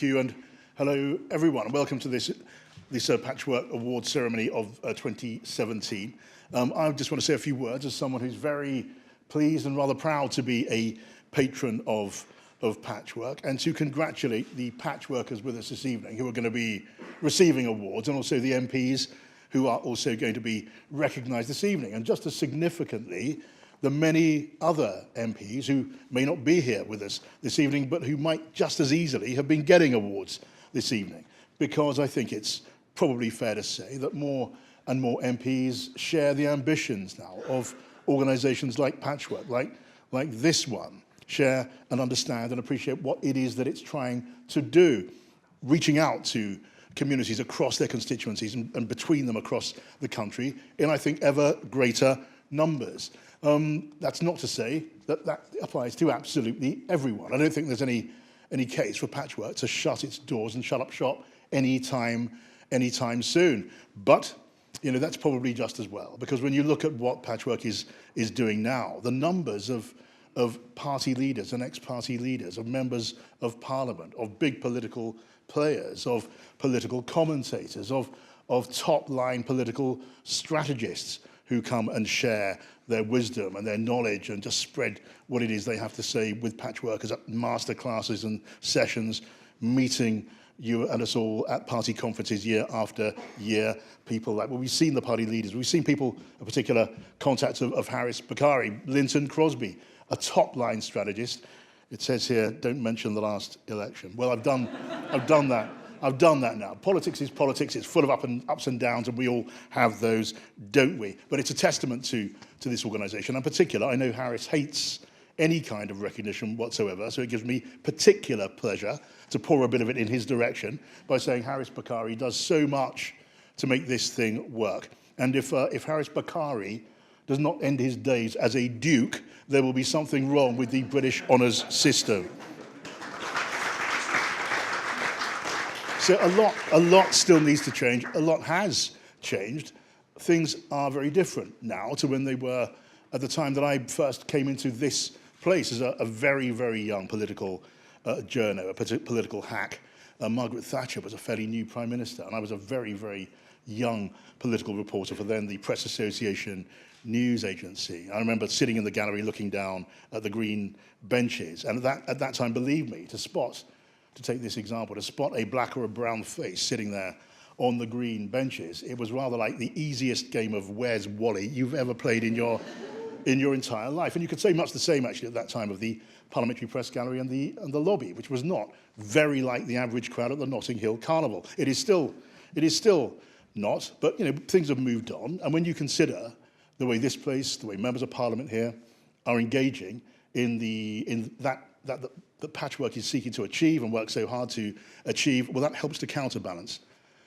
Thank you, and hello everyone. Welcome to this Patchwork Award ceremony of 2017. I just want to say a few words as someone who's very pleased and rather proud to be a patron of Patchwork, and to congratulate the Patchworkers with us this evening who are going to be receiving awards, and also the MPs who are also going to be recognised this evening. And just as significantly, the many other MPs who may not be here with us this evening, but who might just as easily have been getting awards this evening. Because I think it's probably fair to say that more and more MPs share the ambitions now of organisations like Patchwork, like this one, share and understand and appreciate what it is that it's trying to do, reaching out to communities across their constituencies and between them across the country in, I think, ever greater numbers. That's not to say that that applies to absolutely everyone. I don't think there's any case for Patchwork to shut its doors and shut up shop anytime soon. But you know, that's probably just as well, because when you look at what Patchwork is doing now, the numbers of party leaders and ex-party leaders, of members of parliament, of big political players, of political commentators, of top-line political strategists who come and share their wisdom and their knowledge and just spread what it is they have to say with Patchworkers at master classes and sessions, meeting you and us all at party conferences year after year. People like, well, we've seen the party leaders, we've seen people, a particular contact of Harris Bakari, Linton Crosby, a top-line strategist. It says here, don't mention the last election. Well, I've done that. I've done that now. Politics is politics. It's full of ups and downs, and we all have those, don't we? But it's a testament to this organisation. In particular, I know Harris hates any kind of recognition whatsoever, so it gives me particular pleasure to pour a bit of it in his direction by saying Harris Bakari does so much to make this thing work. And if Harris Bakari does not end his days as a duke, there will be something wrong with the British honours system. So a lot still needs to change. A lot has changed. Things are very different now to when they were at the time that I first came into this place as a very, very young political journo, a political hack. Margaret Thatcher was a fairly new Prime Minister, and I was a very, very young political reporter for then the Press Association news agency. I remember sitting in the gallery looking down at the green benches, and at that time, believe me, to take this example, to spot a black or a brown face sitting there on the green benches, it was rather like the easiest game of Where's Wally you've ever played in your entire life. And you could say much the same, actually, at that time of the Parliamentary Press Gallery and the lobby, which was not very like the average crowd at the Notting Hill Carnival. It is still not, but you know, things have moved on. And when you consider the way this place, the way members of Parliament here are engaging in that Patchwork is seeking to achieve and work so hard to achieve, well, that helps to counterbalance,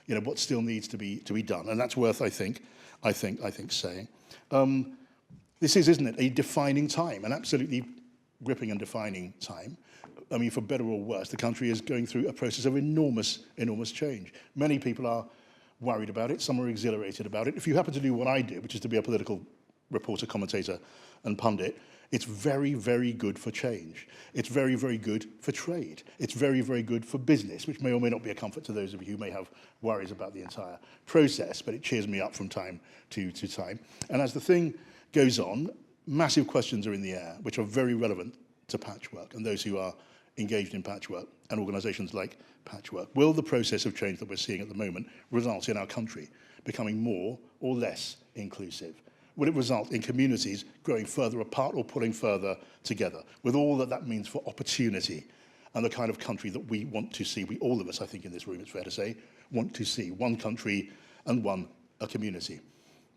you know, what still needs to be done, and that's worth, I think saying. This is, isn't it, a defining time, an absolutely gripping and defining time. I mean, for better or worse, the country is going through a process of enormous change. Many people are worried about it. Some are exhilarated about it. If you happen to do what I do, which is to be a political reporter, commentator, and pundit, it's very, very good for change. It's very, very good for trade. It's very, very good for business, which may or may not be a comfort to those of you who may have worries about the entire process, but it cheers me up from time to time. And as the thing goes on, massive questions are in the air, which are very relevant to Patchwork and those who are engaged in Patchwork and organisations like Patchwork. Will the process of change that we're seeing at the moment result in our country becoming more or less inclusive? Will it result in communities growing further apart or pulling further together, with all that means for opportunity and the kind of country that we want to see? We, all of us, I think, in this room, it's fair to say, want to see one country and a community.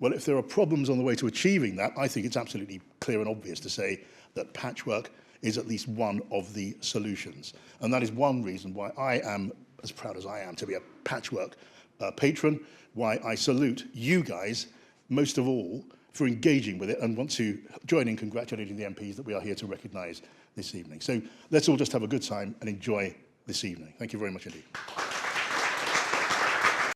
Well, if there are problems on the way to achieving that, I think it's absolutely clear and obvious to say that Patchwork is at least one of the solutions. And that is one reason why I am as proud as I am to be a Patchwork patron, why I salute you guys, most of all, for engaging with it, and want to join in congratulating the MPs that we are here to recognise this evening. So let's all just have a good time and enjoy this evening. Thank you very much indeed.